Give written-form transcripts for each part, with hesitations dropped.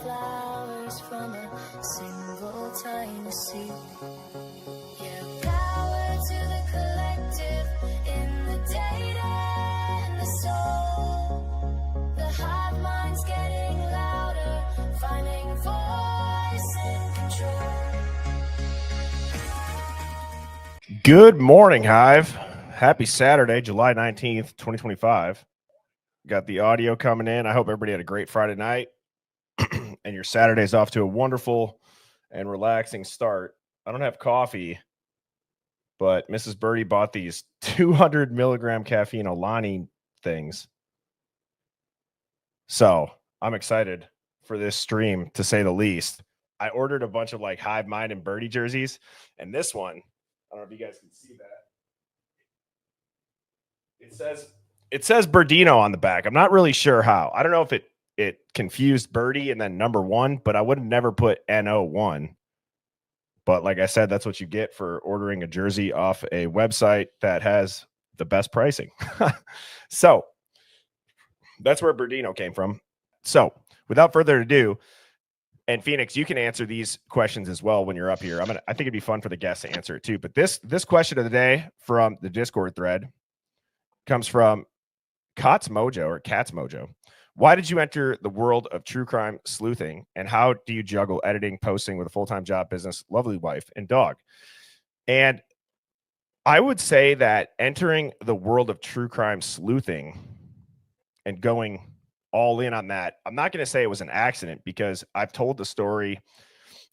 flowers from a single tiny seed. Yeah, power to the collective in the data and the soul. The hive mind's getting louder, finding voice and control. Good morning, Hive. Happy Saturday, July 19th, 2025. Got the audio coming in. I hope everybody had a great Friday night and your Saturday's off to a wonderful and relaxing start. I don't have coffee, but Mrs. Birdie bought these 200 milligram caffeine Alani things. So I'm excited for this stream, to say the least. I ordered a bunch of like Hive Mind and Birdie jerseys, and this one, I don't know if you guys can see that. It says Birdino on the back. I'm not really sure how. I don't know if it confused Birdie and then number one, but I would have never put NO1. But like I said, that's what you get for ordering a jersey off a website that has the best pricing. So that's where Birdino came from. So without further ado, and Phoenix, you can answer these questions as well when you're up here. I think it'd be fun for the guests to answer it too. But this question of the day from the Discord thread comes from Cat's Mojo. Why did you enter the world of true crime sleuthing, and how do you juggle editing, posting with a full-time job, business, lovely wife, and dog? And I would say that entering the world of true crime sleuthing and going all in on that, I'm not going to say it was an accident, because I've told the story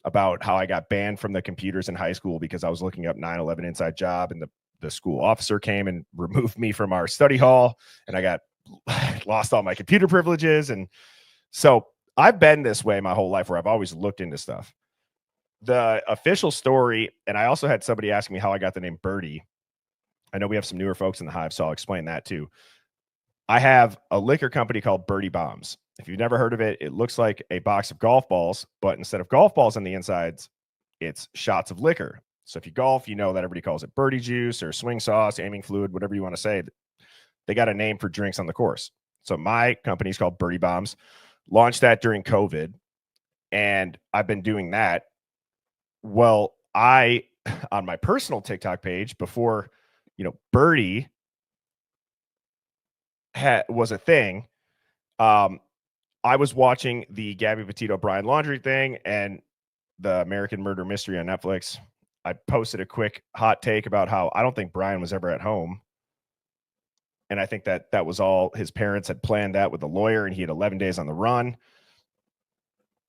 about how I got banned from the computers in high school because I was looking up 9/11 inside job, and the school officer came and removed me from our study hall, and I got lost all my computer privileges. And so I've been this way my whole life, where I've always looked into stuff. The official story, and I also had somebody ask me how I got the name Birdie. I know we have some newer folks in the Hive, so I'll explain that too. I have a liquor company called Birdie Bombs. If you've never heard of it, it looks like a box of golf balls, but instead of golf balls on the insides, it's shots of liquor. So if you golf, you know that everybody calls it birdie juice or swing sauce, aiming fluid, whatever you want to say. They got a name for drinks on the course. So my company is called Birdie Bombs. Launched that during COVID, and I've been doing that. Well, I, on my personal TikTok page, before, Birdie was a thing, I was watching the Gabby Petito Brian Laundrie thing and the American Murder Mystery on Netflix. I posted a quick hot take about how I don't think Brian was ever at home. And I think that was all his parents had planned that with a lawyer, and he had 11 days on the run.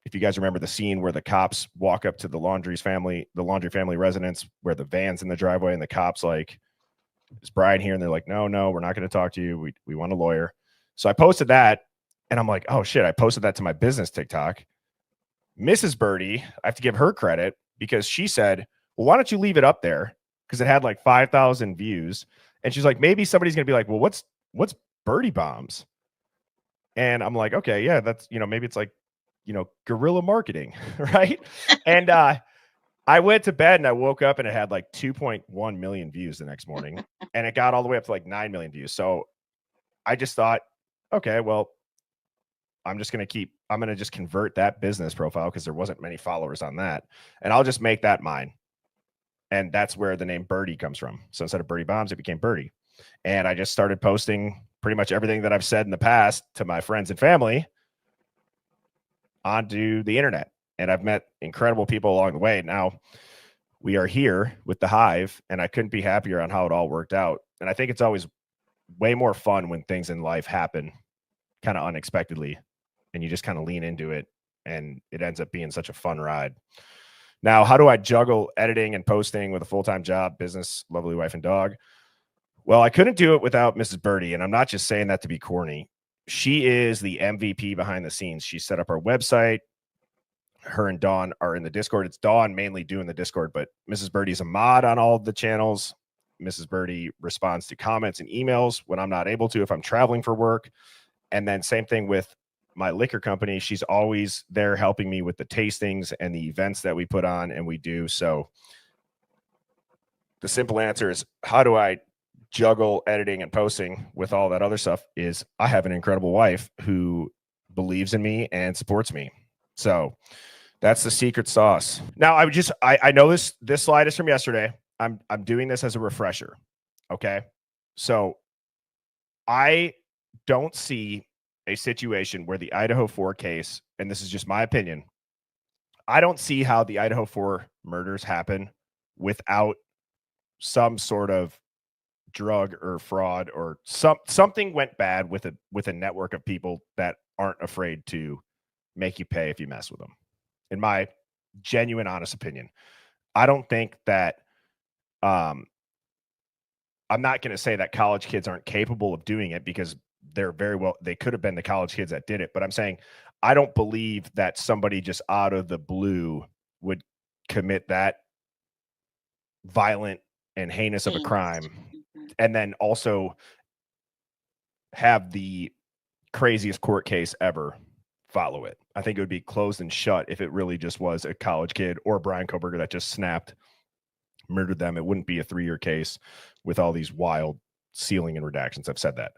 If you guys remember the scene where the cops walk up to the Laundrie family residence, where the van's in the driveway, and the cops like, is Brian here? And they're like, no, we're not going to talk to you. We want a lawyer. So I posted that, and I'm like, oh shit, I posted that to my business TikTok. Mrs. Birdie, I have to give her credit, because she said, well, why don't you leave it up there? Because it had like 5,000 views. And she's like, maybe somebody's going to be like, well, what's Birdie Bombs? And I'm like, okay, yeah, that's, maybe it's like, guerrilla marketing, right? And I went to bed and I woke up and it had like 2.1 million views the next morning, and it got all the way up to like 9 million views. So I just thought, okay, well, I'm going to just convert that business profile, because there wasn't many followers on that, and I'll just make that mine. And that's where the name Birdie comes from. So instead of Birdie Bombs, it became Birdie. And I just started posting pretty much everything that I've said in the past to my friends and family onto the internet. And I've met incredible people along the way. Now we are here with the Hive, and I couldn't be happier on how it all worked out. And I think it's always way more fun when things in life happen kind of unexpectedly, and you just kind of lean into it, and it ends up being such a fun ride. Now, how do I juggle editing and posting with a full-time job, business, lovely wife, and dog? Well, I couldn't do it without Mrs. Birdie, and I'm not just saying that to be corny. She is the MVP behind the scenes. She set up our website. Her and Dawn are in the Discord. It's Dawn mainly doing the Discord, but Mrs. Birdie's a mod on all of the channels. Mrs. Birdie responds to comments and emails when I'm not able to, if I'm traveling for work. And then same thing with my liquor company. She's always there helping me with the tastings and the events that we put on and we do. So the simple answer is, how do I juggle editing and posting with all that other stuff? Is I have an incredible wife who believes in me and supports me. So that's the secret sauce. Now I know this slide is from yesterday. I'm doing this as a refresher. Okay. So I don't see a situation where the Idaho 4 case, and this is just my opinion, I don't see how the Idaho 4 murders happen without some sort of drug or fraud or something went bad with a network of people that aren't afraid to make you pay if you mess with them. In my genuine, honest opinion, I don't think that I'm not going to say that college kids aren't capable of doing it, because they could have been the college kids that did it. But I'm saying I don't believe that somebody just out of the blue would commit that violent and heinous of a crime and then also have the craziest court case ever follow it. I think it would be closed and shut if it really just was a college kid or Brian Koberger that just snapped, murdered them. It wouldn't be a 3-year case with all these wild sealing and redactions. I've said that.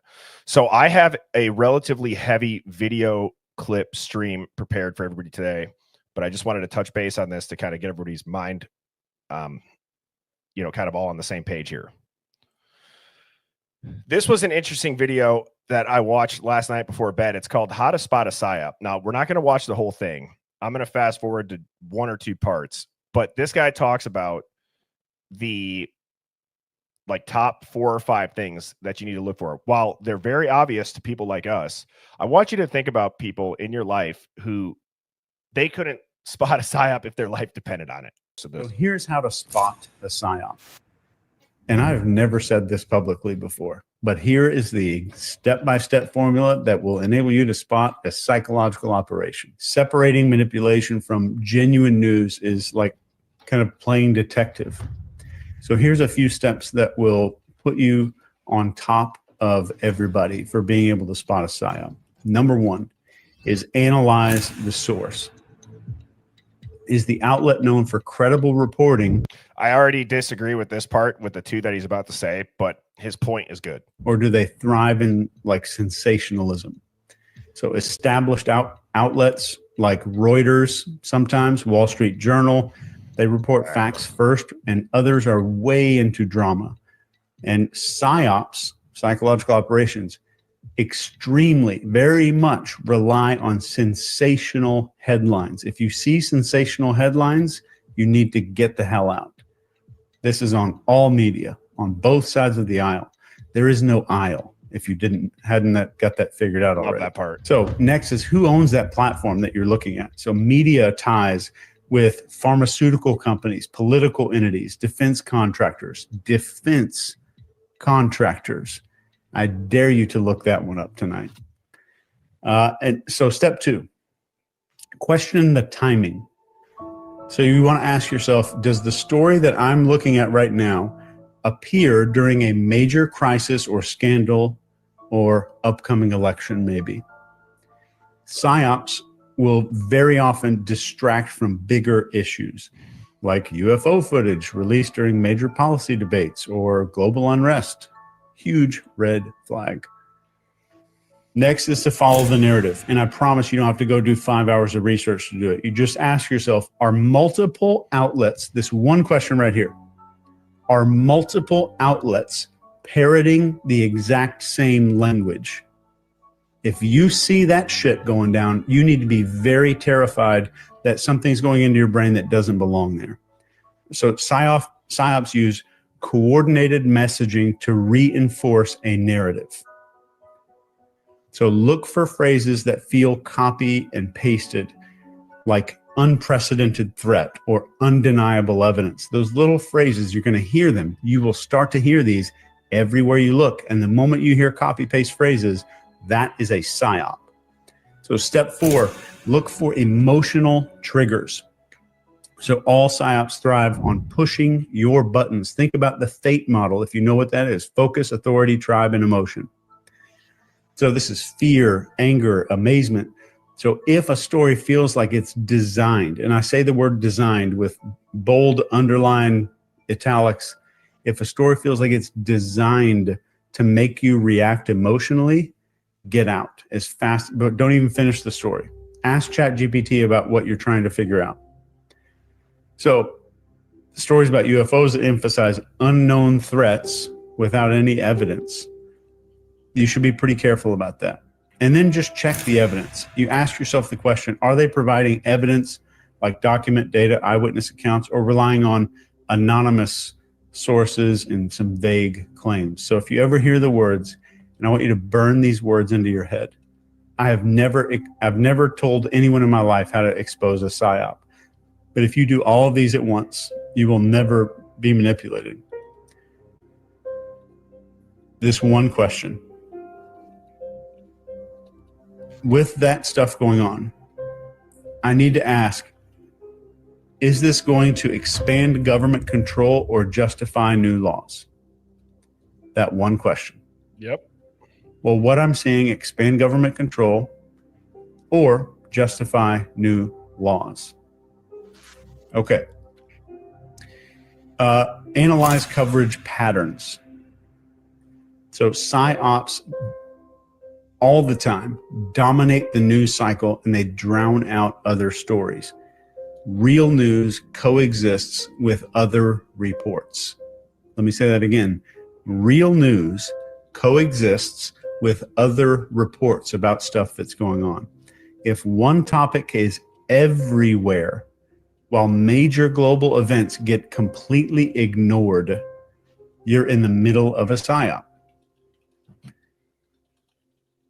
So I have a relatively heavy video clip stream prepared for everybody today, but I just wanted to touch base on this to kind of get everybody's mind, kind of all on the same page here. This was an interesting video that I watched last night before bed. It's called How to Spot a PSYOP. Now, we're not going to watch the whole thing. I'm going to fast forward to 1 or 2 parts, but this guy talks about the top 4 or 5 things that you need to look for. While they're very obvious to people like us, I want you to think about people in your life who they couldn't spot a PSYOP if their life depended on it. So here's how to spot a PSYOP. And I've never said this publicly before, but here is the step-by-step formula that will enable you to spot a psychological operation. Separating manipulation from genuine news is like kind of playing detective. So here's a few steps that will put you on top of everybody for being able to spot a PSYOP. Number 1 is analyze the source. Is the outlet known for credible reporting? I already disagree with this part with the 2 that he's about to say, but his point is good. Or do they thrive in sensationalism? So established outlets like Reuters, sometimes Wall Street Journal, they report facts first, and others are way into drama. And PSYOPs, psychological operations, extremely, very much rely on sensational headlines. If you see sensational headlines, you need to get the hell out. This is on all media, on both sides of the aisle. There is no aisle if you hadn't got that figured out already. Love that part. So next is who owns that platform that you're looking at. So media ties with pharmaceutical companies, political entities, defense contractors. I dare you to look that one up tonight. And so step 2, question the timing. So you want to ask yourself, does the story that I'm looking at right now appear during a major crisis or scandal or upcoming election maybe? PSYOPs will very often distract from bigger issues like UFO footage released during major policy debates or global unrest. Huge red flag. Next is to follow the narrative. And I promise you don't have to go do 5 hours of research to do it. You just ask yourself, are multiple outlets, this one question right here, are multiple outlets parroting the exact same language? If you see that shit going down, you need to be very terrified that something's going into your brain that doesn't belong there. So PSYOPs use coordinated messaging to reinforce a narrative. So look for phrases that feel copy and pasted, like unprecedented threat or undeniable evidence. Those little phrases, you're going to hear them. You will start to hear these everywhere you look. And the moment you hear copy paste phrases, that is a PSYOP. So step 4, look for emotional triggers. So all PSYOPs thrive on pushing your buttons. Think about the FATE model, if you know what that is: focus, authority, tribe, and emotion. So this is fear, anger, amazement. So if a story feels like it's designed, and I say the word designed with bold, underline, italics, if a story feels like it's designed to make you react emotionally, get out as fast, but don't even finish the story. Ask ChatGPT about what you're trying to figure out. So, stories about UFOs that emphasize unknown threats without any evidence. You should be pretty careful about that. And then just check the evidence. You ask yourself the question, are they providing evidence like document data, eyewitness accounts, or relying on anonymous sources and some vague claims? So if you ever hear the words, and I want you to burn these words into your head, I've never told anyone in my life how to expose a psyop. But if you do all of these at once, you will never be manipulated. This one question. With that stuff going on, I need to ask, is this going to expand government control or justify new laws? That one question. Yep. Well, what I'm saying, expand government control or justify new laws. Okay. Analyze coverage patterns. So psyops all the time dominate the news cycle and they drown out other stories. Real news coexists with other reports. Let me say that again. Real news coexists with other reports about stuff that's going on. If one topic is everywhere, while major global events get completely ignored, you're in the middle of a psyop.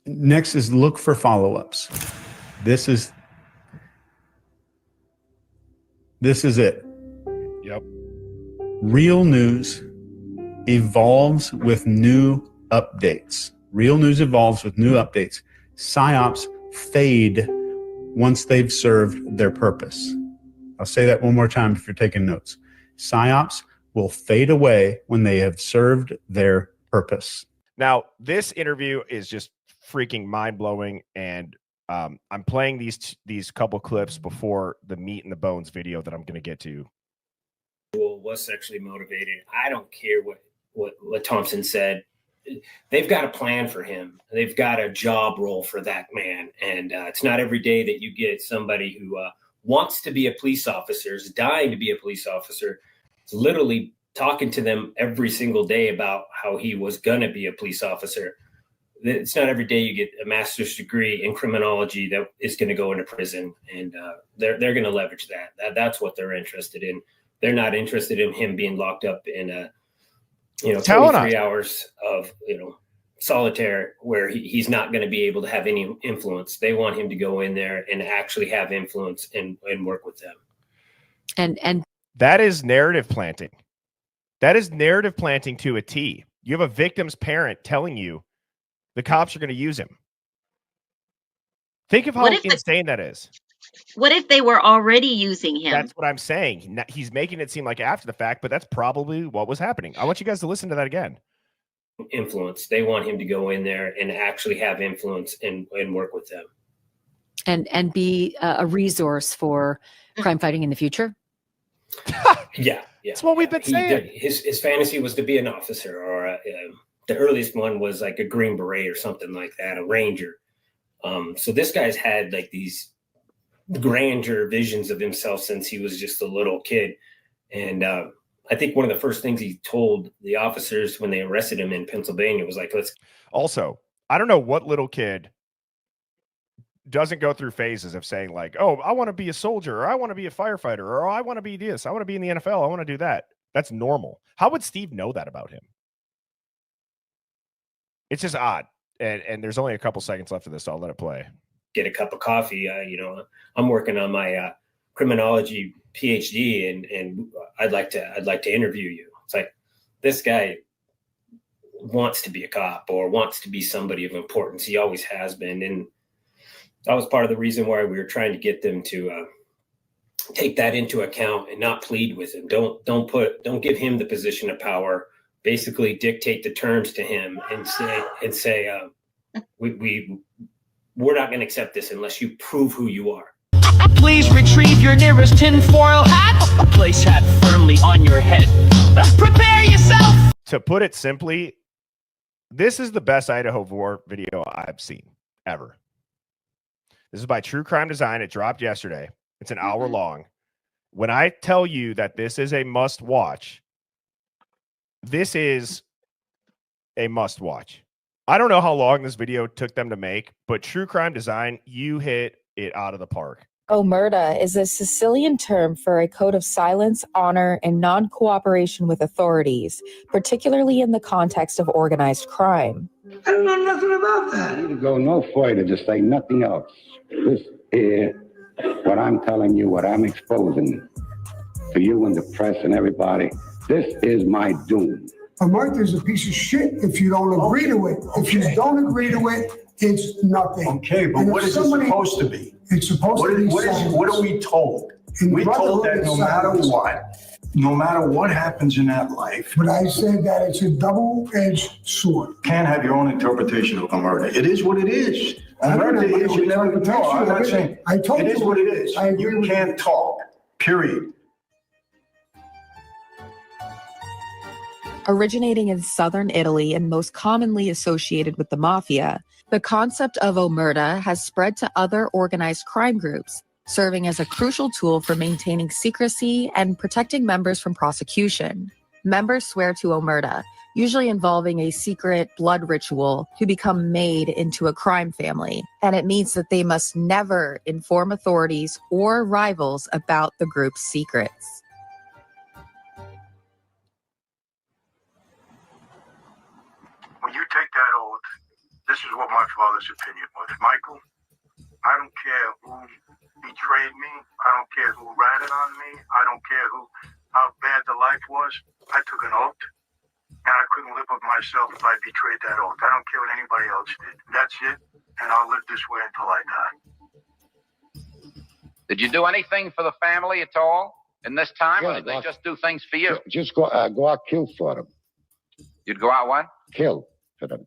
Next is look for follow-ups. This is it. Yep. Real news evolves with new updates. Real news evolves with new updates. Psyops fade once they've served their purpose. I'll say that one more time if you're taking notes. Psyops will fade away when they have served their purpose. Now, this interview is just freaking mind-blowing, and I'm playing these couple clips before the meat and the bones video that I'm going to get to. Was sexually motivated. I don't care what Thompson said. They've got a plan for him. They've got a job role for that man, and it's not every day that you get somebody who wants to be a police officer, is dying to be a police officer, is literally talking to them every single day about how he was going to be a police officer. It's not every day you get a master's degree in criminology that is going to go into prison, and they're going to leverage that. That's what they're interested in. They're not interested in him being locked up in a 23 hours of solitaire where he's not going to be able to have any influence. They want him to go in there and actually have influence and work with them. And that is narrative planting. That is narrative planting to a T. You have a victim's parent telling you the cops are going to use him. Think of how insane that is. What if they were already using him? That's what I'm saying. He's making it seem like after the fact, but that's probably what was happening. I want you guys to listen to that again. Influence. They want him to go in there and actually have influence and work with them. And be a resource for crime fighting in the future? Yeah. That's what we've been saying. His fantasy was to be an officer, or the earliest one was like a Green Beret or something like that, a Ranger. So this guy's had like these grandeur visions of himself since he was just a little kid. And I think one of the first things he told the officers when they arrested him in Pennsylvania was like, Also, I don't know what little kid doesn't go through phases of saying like, oh, I want to be a soldier, or I want to be a firefighter, or I want to be this, I want to be in the NFL, I want to do that. That's normal. How would Steve know that about him? It's just odd. And there's only a couple seconds left of this, so I'll let it play. Get a cup of coffee. I'm working on my criminology PhD, and I'd like to interview you. It's like, this guy wants to be a cop or wants to be somebody of importance. He always has been, and that was part of the reason why we were trying to get them to take that into account and not plead with him. Don't give him the position of power. Basically, dictate the terms to him and say we're not going to accept this unless you prove who you are. Please retrieve your nearest tinfoil hat. Place hat firmly on your head. Prepare yourself. To put it simply, this is the best Idaho War video I've seen ever. This is by True Crime Design. It dropped yesterday. It's an hour long. When I tell you that this is a must watch, this is a must watch. I don't know how long this video took them to make, but True Crime Design, you hit it out of the park. Omerta is a Sicilian term for a code of silence, honor, and non-cooperation with authorities, particularly in the context of organized crime. I don't know nothing about that. You need to go no further, just say nothing else. This is what I'm telling you, what I'm exposing to you and the press and everybody. This is my doom. Omerta is a piece of shit if you don't agree to it. If you don't agree to it, it's nothing. Okay, but what is it supposed to be? It's supposed to be what are we told? We're told that no matter what happens in that life. But I said that it's a double-edged sword. You can't have your own interpretation of Omerta. It is what it is. Omerta is you never know. I'm not saying I told it is what it is. I agree You with can't talk, period. Originating in southern Italy and most commonly associated with the mafia, the concept of omerta has spread to other organized crime groups, serving as a crucial tool for maintaining secrecy and protecting members from prosecution. Members swear to omerta, usually involving a secret blood ritual to become made into a crime family, and it means that they must never inform authorities or rivals about the group's secrets. When you take that oath, this is what my father's opinion was. Michael, I don't care who betrayed me. I don't care who ratted on me. I don't care how bad the life was. I took an oath, and I couldn't live with myself if I betrayed that oath. I don't care what anybody else did. That's it, and I'll live this way until I die. Did you do anything for the family at all in this time, or did they just do things for you? Just go out, kill for them. You'd go out what? Kill for them.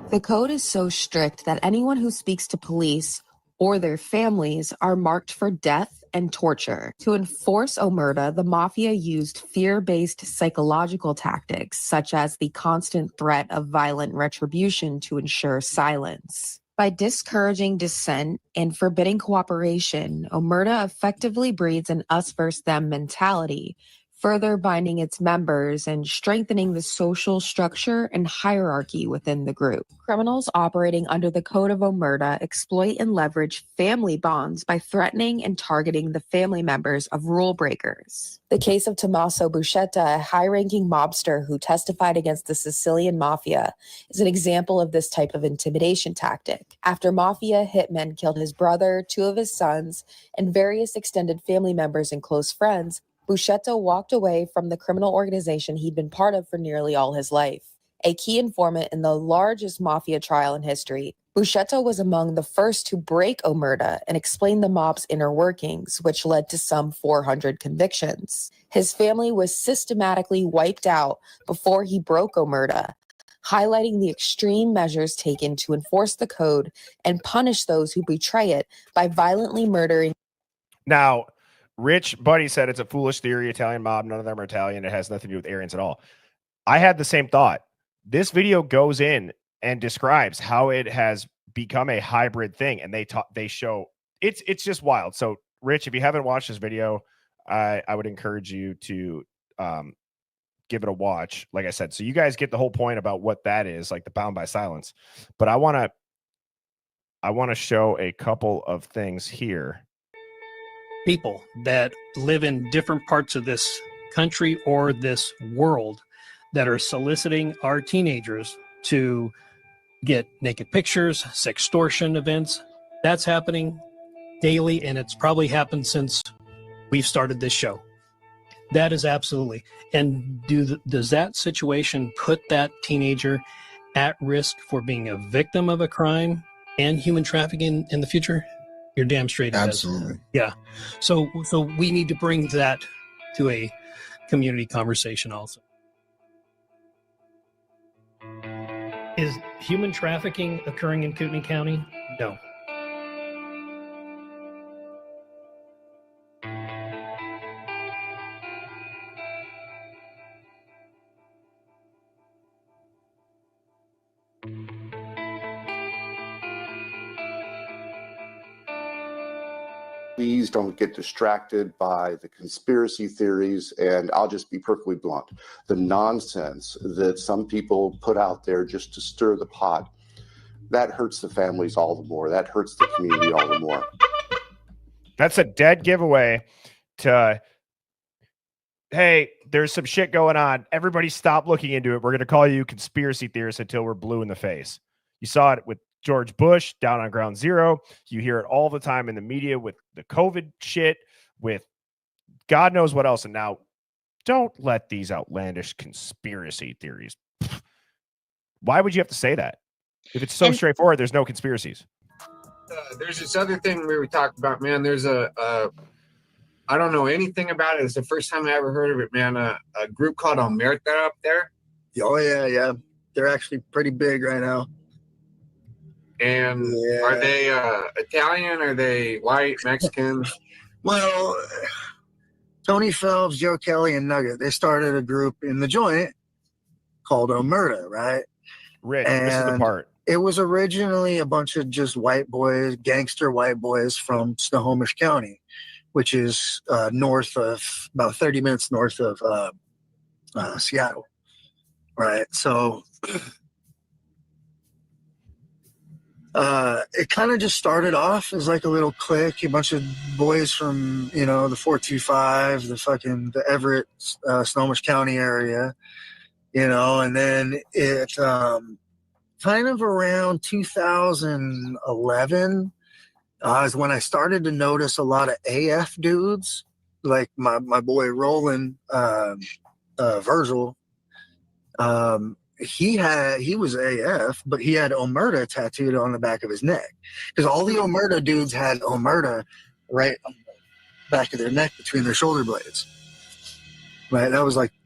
The code is so strict that anyone who speaks to police or their families are marked for death and torture. To enforce omerta, the mafia used fear-based psychological tactics, such as the constant threat of violent retribution to ensure silence. By discouraging dissent and forbidding cooperation, omerta effectively breeds an us versus them mentality, further binding its members and strengthening the social structure and hierarchy within the group. Criminals operating under the Code of Omerta exploit and leverage family bonds by threatening and targeting the family members of rule breakers. The case of Tommaso Buscetta, a high-ranking mobster who testified against the Sicilian mafia, is an example of this type of intimidation tactic. After mafia hitmen killed his brother, two of his sons, and various extended family members and close friends, Buscetta walked away from the criminal organization he'd been part of for nearly all his life. A key informant in the largest mafia trial in history, Buscetta was among the first to break omerta and explain the mob's inner workings, which led to some 400 convictions. His family was systematically wiped out before he broke omerta, highlighting the extreme measures taken to enforce the code and punish those who betray it by violently murdering. Now, Rich Buddy said it's a foolish theory, Italian mob, none of them are Italian. It has nothing to do with Aryans at all. I had the same thought. This video goes in and describes how it has become a hybrid thing, and they show it's just wild. So, Rich, if you haven't watched this video, I would encourage you to give it a watch. Like I said, so you guys get the whole point about what that is, like the bound by silence. But I want to show a couple of things here. People that live in different parts of this country or this world that are soliciting our teenagers to get naked pictures, sextortion events. That's happening daily, and it's probably happened since we've started this show. That is absolutely. And does that situation put that teenager at risk for being a victim of a crime and human trafficking in the future? You're damn straight. Absolutely. Yeah. So we need to bring that to a community conversation also. Is human trafficking occurring in Kootenai County? No. Please don't get distracted by the conspiracy theories, and I'll just be perfectly blunt. The nonsense that some people put out there just to stir the pot, that hurts the families all the more. That hurts the community all the more. That's a dead giveaway to, hey, there's some shit going on. Everybody stop looking into it. We're going to call you conspiracy theorists until we're blue in the face. You saw it with George Bush down on ground zero. You hear it all the time in the media with the COVID shit, with God knows what else. And now don't let these outlandish conspiracy theories. Why would you have to say that? If it's so straightforward, there's no conspiracies. There's this other thing we were talking about, man. There's I don't know anything about it. It's the first time I ever heard of it, man. A group called Omerta up there. Oh, yeah. They're actually pretty big right now. And are they Italian? Are they white, Mexican? Well, Tony Phelps, Joe Kelly, and Nugget, they started a group in the joint called Omerta, right? Rich, this is the part. It was originally a bunch of just white boys, gangster white boys from Snohomish County, which is north of, about 30 minutes north of Seattle, right? So it kind of just started off as like a little clique, a bunch of boys from, the 425, the Everett, Snohomish County area, and then it kind of around 2011 is when I started to notice a lot of AF dudes, like my boy Roland Virgil. He was AF, but he had Omerta tattooed on the back of his neck, because all the Omerta dudes had Omerta right on the back of their neck between their shoulder blades. Right,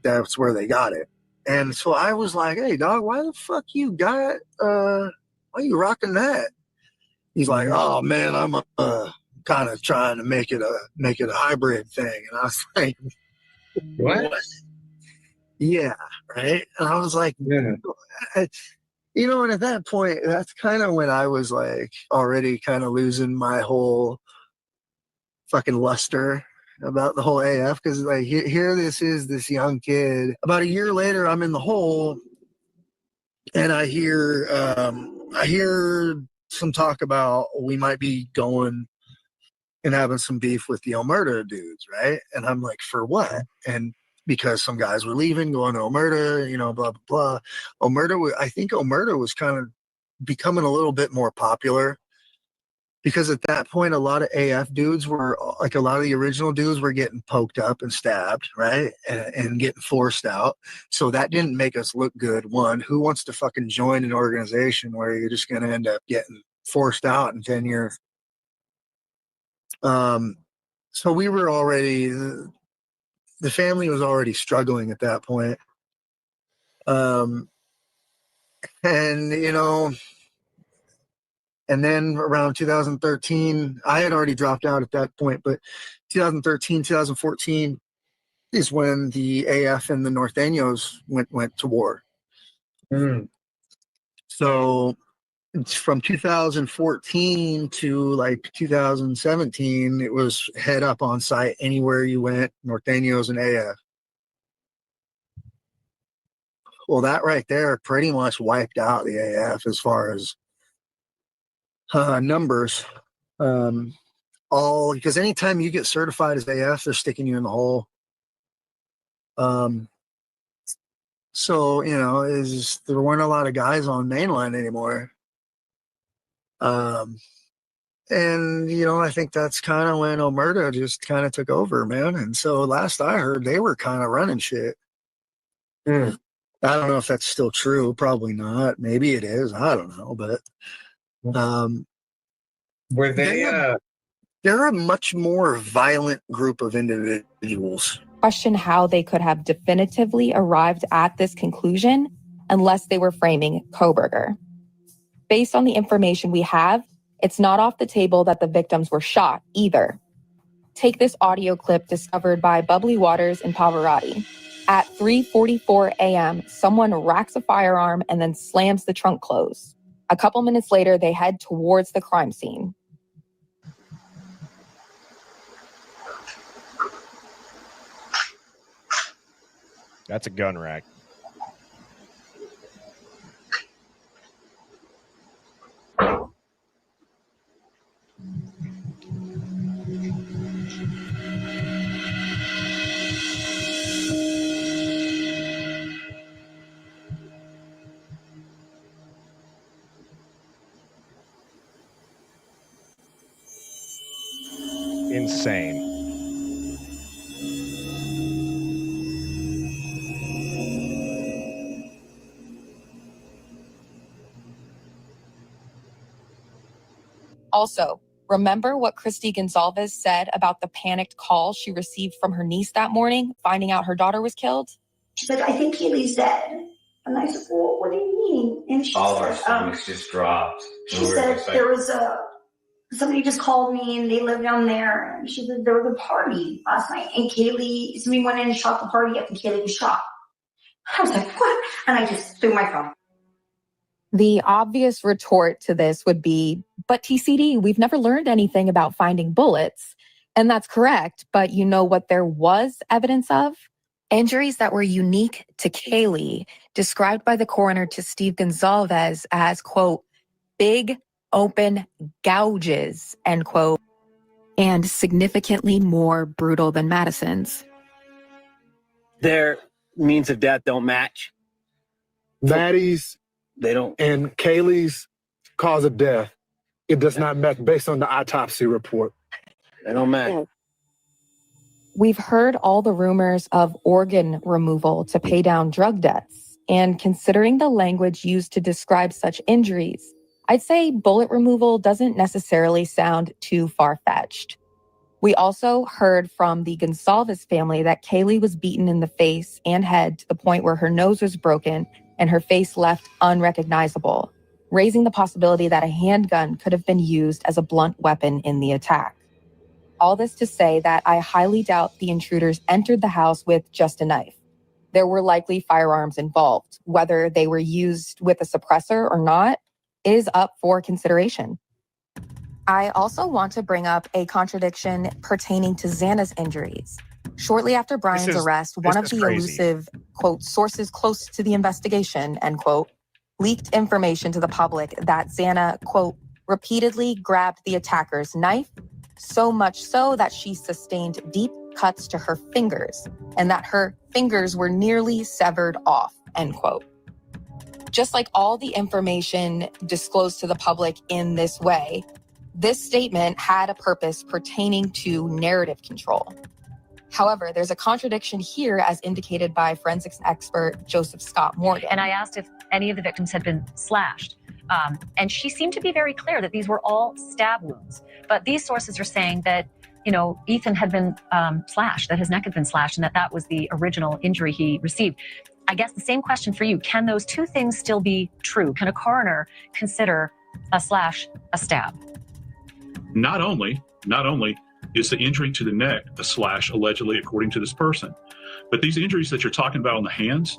that's where they got it. And so I was like, "Hey, dog, why the fuck you got? Why you rocking that?" He's like, "Oh man, I'm kind of trying to make it a hybrid thing." And I was like, "What?" Yeah, right. And I was like, and at that point, that's kind of when I was like already kind of losing my whole fucking luster about the whole AF, because like here this young kid. About a year later, I'm in the hole, and I hear some talk about we might be going and having some beef with the Omerta dudes, right? And I'm like, for what? And because some guys were leaving, going to Omerta, blah blah blah. I think Omerta was kind of becoming a little bit more popular, because at that point, a lot of AF dudes were, like, a lot of the original dudes were getting poked up and stabbed, right? And getting forced out. So that didn't make us look good. One, who wants to fucking join an organization where you're just going to end up getting forced out in 10 years? So we were already, the family was already struggling at that point. And then around 2013, I had already dropped out at that point, but 2013, 2014 is when the AF and the Norteños went to war. So from 2014 to like 2017, it was head up on site anywhere you went, Norteños and AF. Well, that right there pretty much wiped out the AF as far as numbers. Because anytime you get certified as AF, they're sticking you in the hole. So there weren't a lot of guys on mainline anymore. And I think that's kind of when Omerta just kind of took over, man. And so last I heard, they were kind of running shit. I don't know if that's still true. Probably not. Maybe it is. I don't know. But were they? They're a much more violent group of individuals. Question how they could have definitively arrived at this conclusion unless they were framing Kohberger. Based on the information we have, it's not off the table that the victims were shot either. Take this audio clip discovered by Bubbly Waters and Pavarotti. At 3:44 a.m., someone racks a firearm and then slams the trunk closed. A couple minutes later, they head towards the crime scene. That's a gun rack. Insane. Also, remember what Christy Gonzalez said about the panicked call she received from her niece that morning, finding out her daughter was killed? She's like, I think Kaylee's dead. And I said, well, what do you mean? And she All of said, our stomachs just dropped. She said there was somebody just called me and they live down there. And she said there was a party last night and somebody went in and shot the party up and Kaylee was shot. I was like, what? And I just threw my phone. The obvious retort to this would be, but TCD, we've never learned anything about finding bullets. And that's correct, but you know what there was evidence of? Injuries that were unique to Kaylee, described by the coroner to Steve Gonzalez as, quote, big open gouges, end quote, and significantly more brutal than Madison's. Their means of death don't match. Maddie's They don't. and Kaylee's cause of death, it does not match based on the autopsy report. They don't match. We've heard all the rumors of organ removal to pay down drug debts. And considering the language used to describe such injuries, I'd say bullet removal doesn't necessarily sound too far-fetched. We also heard from the Gonsalves family that Kaylee was beaten in the face and head to the point where her nose was broken and her face left unrecognizable, raising the possibility that a handgun could have been used as a blunt weapon in the attack. All this to say that I highly doubt the intruders entered the house with just a knife. There were likely firearms involved. Whether they were used with a suppressor or not is up for consideration. I also want to bring up a contradiction pertaining to Xana's injuries. Shortly after Brian's arrest, one of the elusive, quote, sources close to the investigation, end quote, leaked information to the public that Xana, quote, repeatedly grabbed the attacker's knife, so much so that she sustained deep cuts to her fingers and that her fingers were nearly severed off, end quote. Just like all the information disclosed to the public in this way, this statement had a purpose pertaining to narrative control. However, there's a contradiction here as indicated by forensics expert Joseph Scott Morgan. And I asked if any of the victims had been slashed. And she seemed to be very clear that these were all stab wounds. But these sources are saying that, Ethan had been slashed, that his neck had been slashed, and that was the original injury he received. I guess the same question for you. Can those two things still be true? Can a coroner consider a slash a stab? Not only is the injury to the neck a slash, allegedly, according to this person, but these injuries that you're talking about on the hands,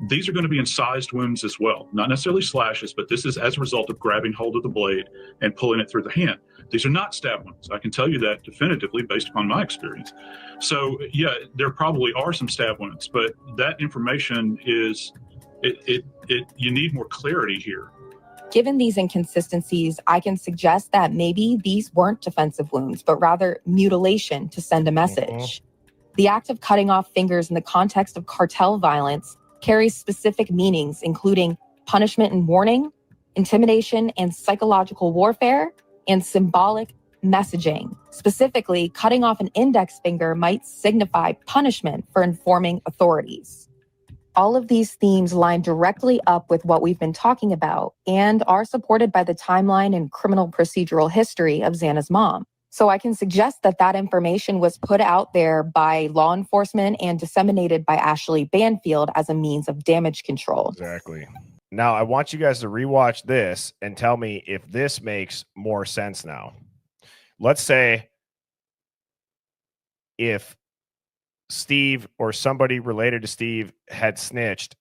these are going to be incised wounds as well. Not necessarily slashes, but this is as a result of grabbing hold of the blade and pulling it through the hand. These are not stab wounds. I can tell you that definitively based upon my experience. So, yeah, there probably are some stab wounds, but that information is, you need more clarity here. Given these inconsistencies, I can suggest that maybe these weren't defensive wounds, but rather mutilation to send a message. The act of cutting off fingers in the context of cartel violence carries specific meanings, including punishment and warning, intimidation and psychological warfare, and symbolic messaging. Specifically, cutting off an index finger might signify punishment for informing authorities. All of these themes line directly up with what we've been talking about and are supported by the timeline and criminal procedural history of Xana's mom. So I can suggest that that information was put out there by law enforcement and disseminated by Ashley Banfield as a means of damage control. Exactly. Now, I want you guys to rewatch this and tell me if this makes more sense now. Let's say if Steve or somebody related to Steve had snitched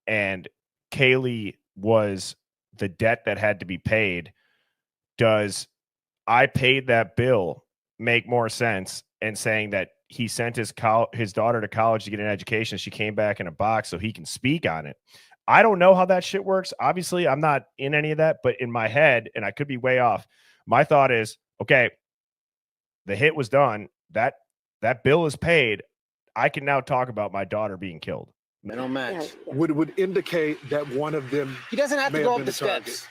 and Kaylee was the debt that had to be paid, does I paid that bill make more sense in saying that he sent his daughter to college to get an education. She came back in a box so he can speak on it. I don't know how that shit works. Obviously, I'm not in any of that, but in my head, and I could be way off, my thought is, okay, the hit was done. That bill is paid. I can now talk about my daughter being killed. No match. Would indicate that one of them. He doesn't have to may go have up been the a target. steps.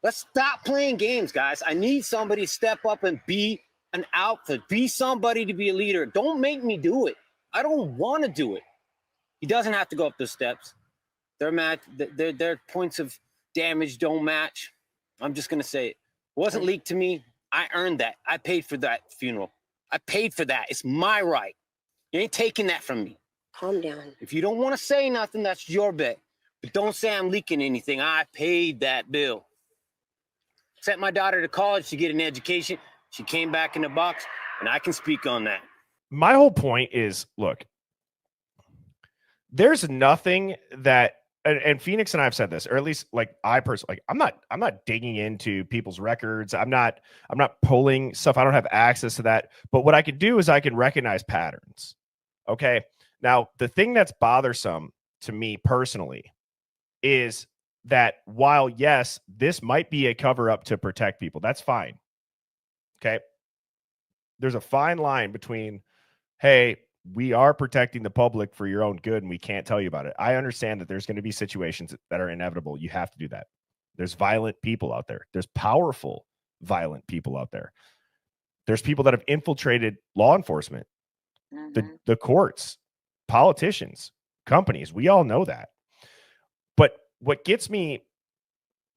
Let's stop playing games, guys. I need somebody to step up and be an alpha. Be somebody to be a leader. Don't make me do it. I don't want to do it. He doesn't have to go up the steps. Their points of damage don't match. I'm just gonna say it wasn't leaked to me. I earned that. I paid for that funeral. I paid for that. It's my right. You ain't taking that from me. Calm down. If you don't want to say nothing, that's your bet. But don't say I'm leaking anything. I paid that bill. Sent my daughter to college to get an education. She came back in the box, and I can speak on that. My whole point is, look, there's nothing that, and Phoenix and I have said this, or at least like I personally, like I'm not digging into people's records. I'm not pulling stuff. I don't have access to that. But what I can do is I can recognize patterns. Okay. Now, the thing that's bothersome to me personally is that while, yes, this might be a cover up to protect people, that's fine. Okay. There's a fine line between, hey, we are protecting the public for your own good and we can't tell you about it. I understand that there's going to be situations that are inevitable. You have to do that. There's violent people out there. There's powerful, violent people out there. There's people that have infiltrated law enforcement, the courts, politicians, companies. We all know that. But what gets me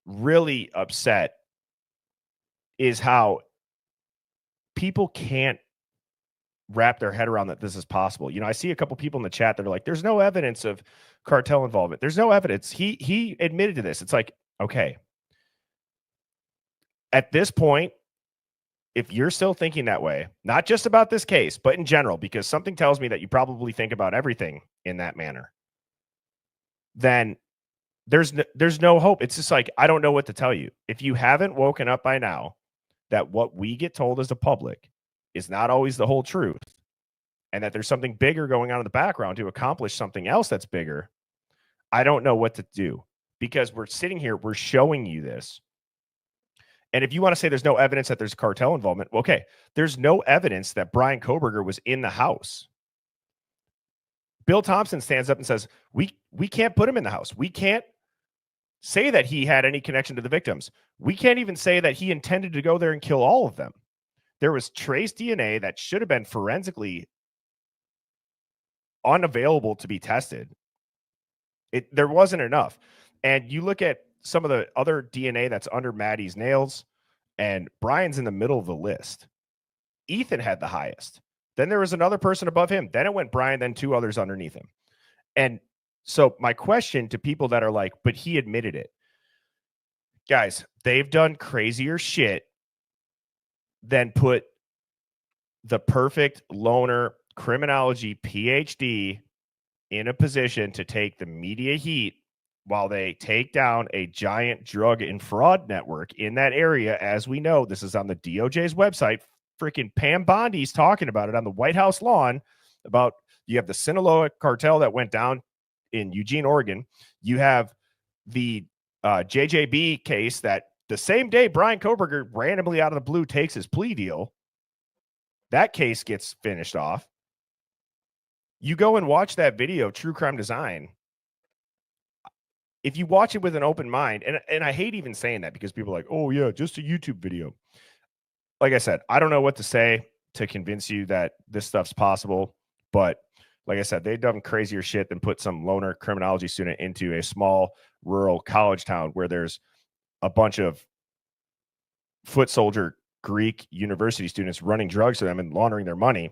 really upset is how people can't wrap their head around that this is possible. You know, I see a couple people in the chat that are like, there's no evidence of cartel involvement. There's no evidence. He admitted to this. It's like, okay. At this point, if you're still thinking that way, not just about this case, but in general, because something tells me that you probably think about everything in that manner, then there's no hope. It's just like, I don't know what to tell you. If you haven't woken up by now that what we get told as the public is not always the whole truth, and that there's something bigger going on in the background to accomplish something else that's bigger, I don't know what to do, because we're sitting here, we're showing you this. And if you want to say there's no evidence that there's cartel involvement, okay, there's no evidence that Brian Koberger was in the house. Bill Thompson stands up and says, we can't put him in the house. We can't say that he had any connection to the victims. We can't even say that he intended to go there and kill all of them. There was trace DNA that should have been forensically unavailable to be tested. There wasn't enough. And you look at some of the other DNA that's under Maddie's nails, and Brian's in the middle of the list. Ethan had the highest. Then there was another person above him. Then it went Brian, then two others underneath him. And so my question to people that are like, but he admitted it. Guys, they've done crazier shit than put the perfect loner criminology PhD in a position to take the media heat while they take down a giant drug and fraud network in that area. As we know, this is on the DOJ's website. Freaking Pam Bondi's talking about it on the White House lawn about, you have the Sinaloa cartel that went down in Eugene, Oregon. You have the JJB case that the same day Brian Koberger randomly out of the blue takes his plea deal, that case gets finished off. You go and watch that video, True Crime Design. If you watch it with an open mind, and I hate even saying that because people are like, oh yeah, just a YouTube video. Like I said, I don't know what to say to convince you that this stuff's possible, but like I said, they've done crazier shit than put some loner criminology student into a small rural college town where there's a bunch of foot soldier Greek university students running drugs to them and laundering their money.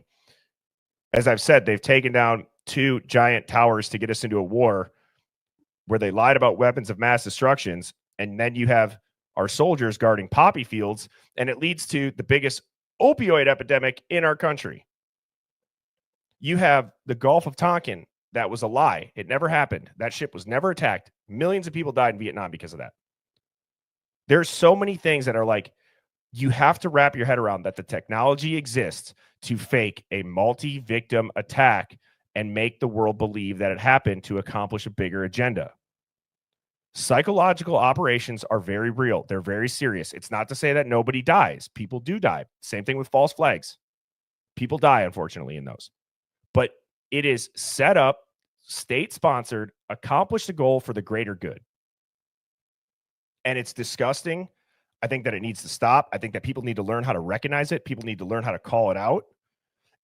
As I've said, they've taken down 2 giant towers to get us into a war where they lied about weapons of mass destructions. And then you have our soldiers guarding poppy fields, and it leads to the biggest opioid epidemic in our country. You have the Gulf of Tonkin. That was a lie. It never happened. That ship was never attacked. Millions of people died in Vietnam because of that. There's so many things that are like, you have to wrap your head around that the technology exists to fake a multi-victim attack and make the world believe that it happened to accomplish a bigger agenda. Psychological operations are very real. They're very serious. It's not to say that nobody dies. People do die. Same thing with false flags. People die, unfortunately, in those. But it is set up, state-sponsored, accomplish the goal for the greater good. And it's disgusting. I think that it needs to stop. I think that people need to learn how to recognize it. People need to learn how to call it out.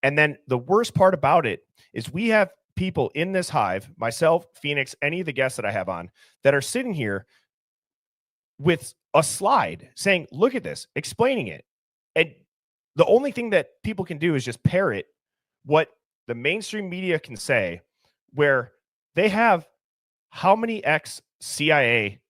And then the worst part about it is we have people in this hive, myself, Phoenix, any of the guests that I have on, that are sitting here with a slide saying, look at this, explaining it. And the only thing that people can do is just parrot what the mainstream media can say, where they have how many ex-CIA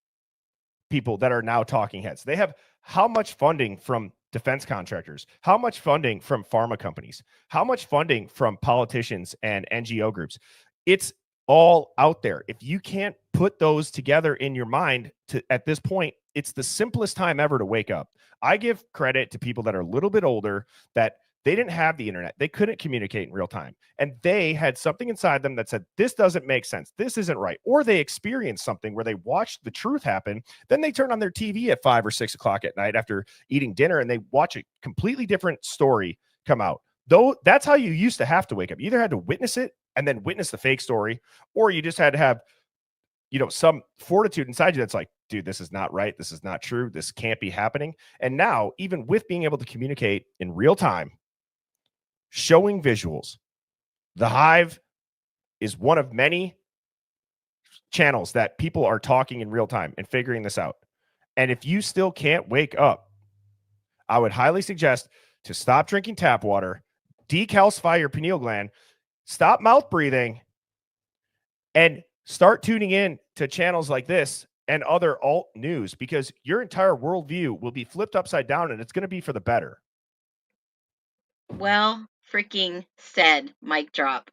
people that are now talking heads. They have how much funding from defense contractors, how much funding from pharma companies, how much funding from politicians and NGO groups. It's all out there. If you can't put those together in your mind at this point, it's the simplest time ever to wake up. I give credit to people that are a little bit older, that they didn't have the internet. They couldn't communicate in real time. And they had something inside them that said, this doesn't make sense. This isn't right. Or they experienced something where they watched the truth happen. Then they turn on their TV at 5 or 6 o'clock at night after eating dinner, and they watch a completely different story come out. Though that's how you used to have to wake up. You either had to witness it and then witness the fake story, or you just had to have, some fortitude inside you that's like, dude, this is not right. This is not true. This can't be happening. And now, even with being able to communicate in real time, showing visuals, the Hive is one of many channels that people are talking in real time and figuring this out. And if you still can't wake up, I would highly suggest to stop drinking tap water, decalcify your pineal gland, stop mouth breathing, and start tuning in to channels like this and other alt news, because your entire worldview will be flipped upside down, and it's going to be for the better. Well freaking said, mic drop.